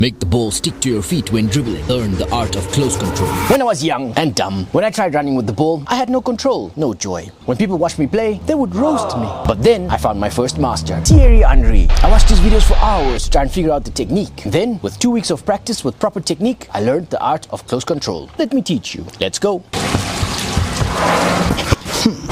Make the ball stick to your feet when dribbling. Learn the art of close control. When I was young and dumb, when I tried running with the ball, I had no control, no joy. When people watched me play, they would roast me. But then I found my first master, Thierry Henry. I watched his videos for hours to try and figure out the technique. Then, with 2 weeks of practice with proper technique, I learned the art of close control. Let me teach you. Let's go.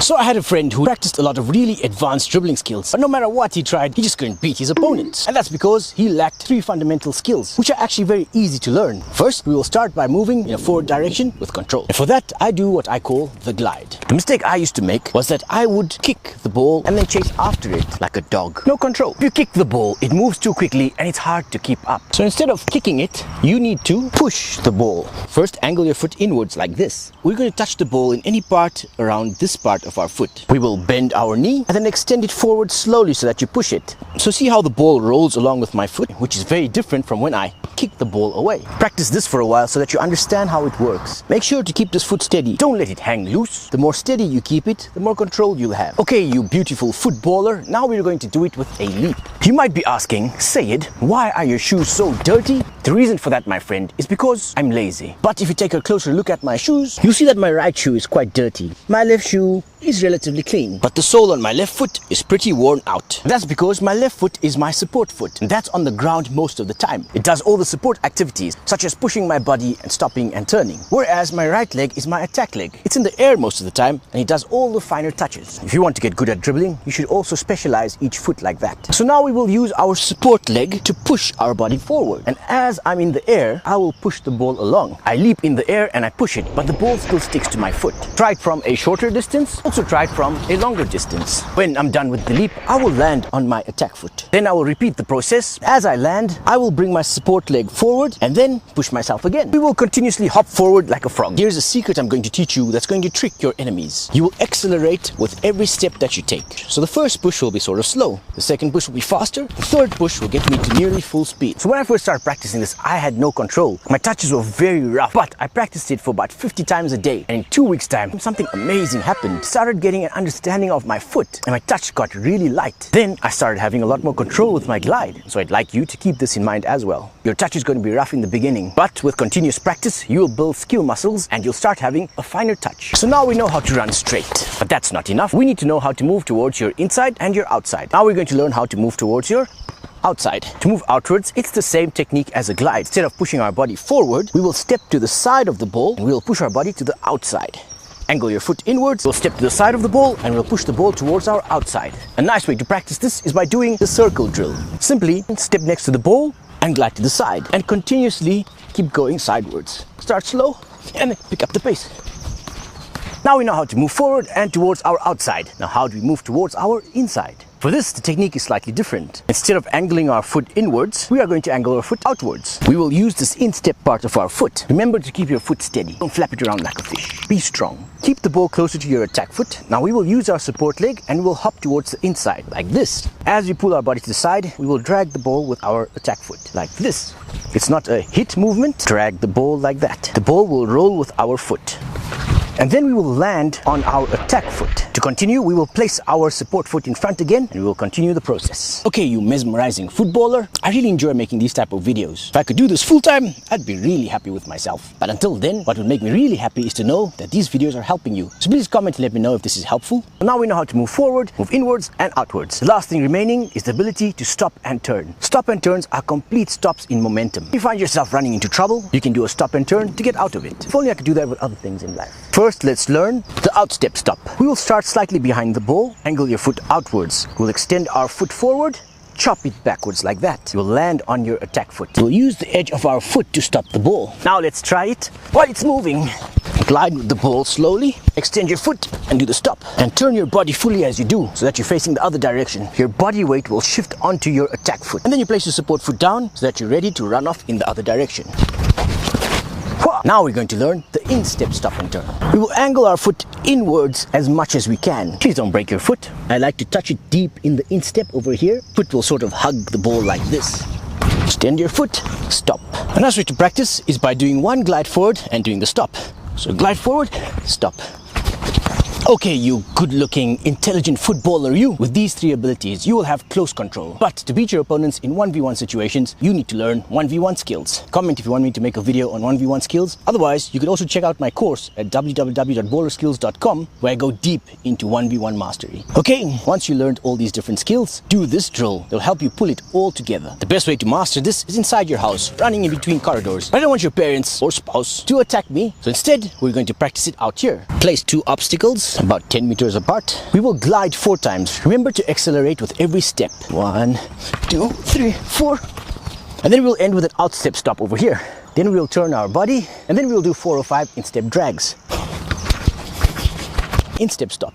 So I had a friend who practiced a lot of really advanced dribbling skills, but no matter what he tried, he just couldn't beat his opponents. And that's because he lacked 3 fundamental skills, which are actually very easy to learn. First, we will start by moving in a forward direction with control. And for that, I do what I call the glide. The mistake I used to make was that I would kick the ball and then chase after it like a dog. No control. If you kick the ball, it moves too quickly and it's hard to keep up. So instead of kicking it, you need to push the ball. First, angle your foot inwards like this. We're going to touch the ball in any part around this part of our foot. We will bend our knee and then extend it forward slowly so that you push it. So see how the ball rolls along with my foot, which is very different from when I kick the ball away. Practice this for a while so that you understand how it works. Make sure to keep this foot steady. Don't let it hang loose. The more steady you keep it, the more control you'll have. Okay, you beautiful footballer, now we're going to do it with a leap. You might be asking, Sayed, why are your shoes so dirty? The reason for that, my friend, is because I'm lazy. But if you take a closer look at my shoes, you'll see that my right shoe is quite dirty. My left shoe is relatively clean, but the sole on my left foot is pretty worn out. That's because my left foot is my support foot, and that's on the ground most of the time. It does all the support activities, such as pushing my body and stopping and turning. Whereas my right leg is my attack leg. It's in the air most of the time, and it does all the finer touches. If you want to get good at dribbling, you should also specialize each foot like that. So now we will use our support leg to push our body forward. And as I'm in the air, I will push the ball along. I leap in the air and I push it, but the ball still sticks to my foot. Try it from a shorter distance. Also try it from a longer distance. When I'm done with the leap, I will land on my attack foot. Then I will repeat the process. As I land, I will bring my support leg forward and then push myself again. We will continuously hop forward like a frog. Here's a secret I'm going to teach you that's going to trick your enemies. You will accelerate with every step that you take. So the first push will be sort of slow. The second push will be faster. The third push will get me to nearly full speed. So when I first started practicing this, I had no control. My touches were very rough, but I practiced it for about 50 times a day. And in 2 weeks' time, something amazing happened. I started getting an understanding of my foot and my touch got really light. Then I started having a lot more control with my glide. So I'd like you to keep this in mind as well. Your touch is going to be rough in the beginning, but with continuous practice, you will build skill muscles and you'll start having a finer touch. So now we know how to run straight, but that's not enough. We need to know how to move towards your inside and your outside. Now we're going to learn how to move towards your outside. To move outwards, it's the same technique as a glide. Instead of pushing our body forward, we will step to the side of the ball and we will push our body to the outside. Angle your foot inwards, we'll step to the side of the ball and we'll push the ball towards our outside. A nice way to practice this is by doing the circle drill. Simply step next to the ball and glide to the side and continuously keep going sidewards. Start slow and pick up the pace. Now we know how to move forward and towards our outside. Now how do we move towards our inside? For this, the technique is slightly different. Instead of angling our foot inwards, we are going to angle our foot outwards. We will use this instep part of our foot. Remember to keep your foot steady. Don't flap it around like a fish. Be strong. Keep the ball closer to your attack foot. Now we will use our support leg and we'll hop towards the inside, like this. As we pull our body to the side, we will drag the ball with our attack foot, like this. It's not a hit movement. Drag the ball like that. The ball will roll with our foot. And then we will land on our attack foot. To continue, we will place our support foot in front again and we will continue the process. Okay, you mesmerizing footballer, I really enjoy making these type of videos. If I could do this full time, I'd be really happy with myself. But until then, what would make me really happy is to know that these videos are helping you. So please comment and let me know if this is helpful. Now we know how to move forward, move inwards and outwards. The last thing remaining is the ability to stop and turn. Stop and turns are complete stops in momentum. If you find yourself running into trouble, you can do a stop and turn to get out of it. If only I could do that with other things in life. First, let's learn the outstep stop. We will start slightly behind the ball, angle your foot outwards. We'll extend our foot forward, chop it backwards like that. You'll land on your attack foot. We'll use the edge of our foot to stop the ball. Now let's try it while it's moving. Glide with the ball slowly, extend your foot and do the stop. And turn your body fully as you do so that you're facing the other direction. Your body weight will shift onto your attack foot. And then you place your support foot down so that you're ready to run off in the other direction. Now we're going to learn the instep stop and turn. We will angle our foot inwards as much as we can. Please don't break your foot. I like to touch it deep in the instep over here. Foot will sort of hug the ball like this. Extend your foot, stop. A nice way to practice is by doing one glide forward and doing the stop. So glide forward, stop. Okay, you good-looking, intelligent footballer, you. With these three abilities, you will have close control. But to beat your opponents in 1v1 situations, you need to learn 1v1 skills. Comment if you want me to make a video on 1v1 skills. Otherwise, you could also check out my course at www.bowlerskills.com, where I go deep into 1v1 mastery. Okay, once you learned all these different skills, do this drill. It'll help you pull it all together. The best way to master this is inside your house, running in between corridors. But I don't want your parents or spouse to attack me, so instead, we're going to practice it out here. Place 2 obstacles about 10 meters apart. We will glide 4 times. Remember to accelerate with every step. 1, 2, 3, 4. And then we'll end with an outstep stop over here. Then we'll turn our body, and then we'll do 4 or 5 instep drags. Instep stop.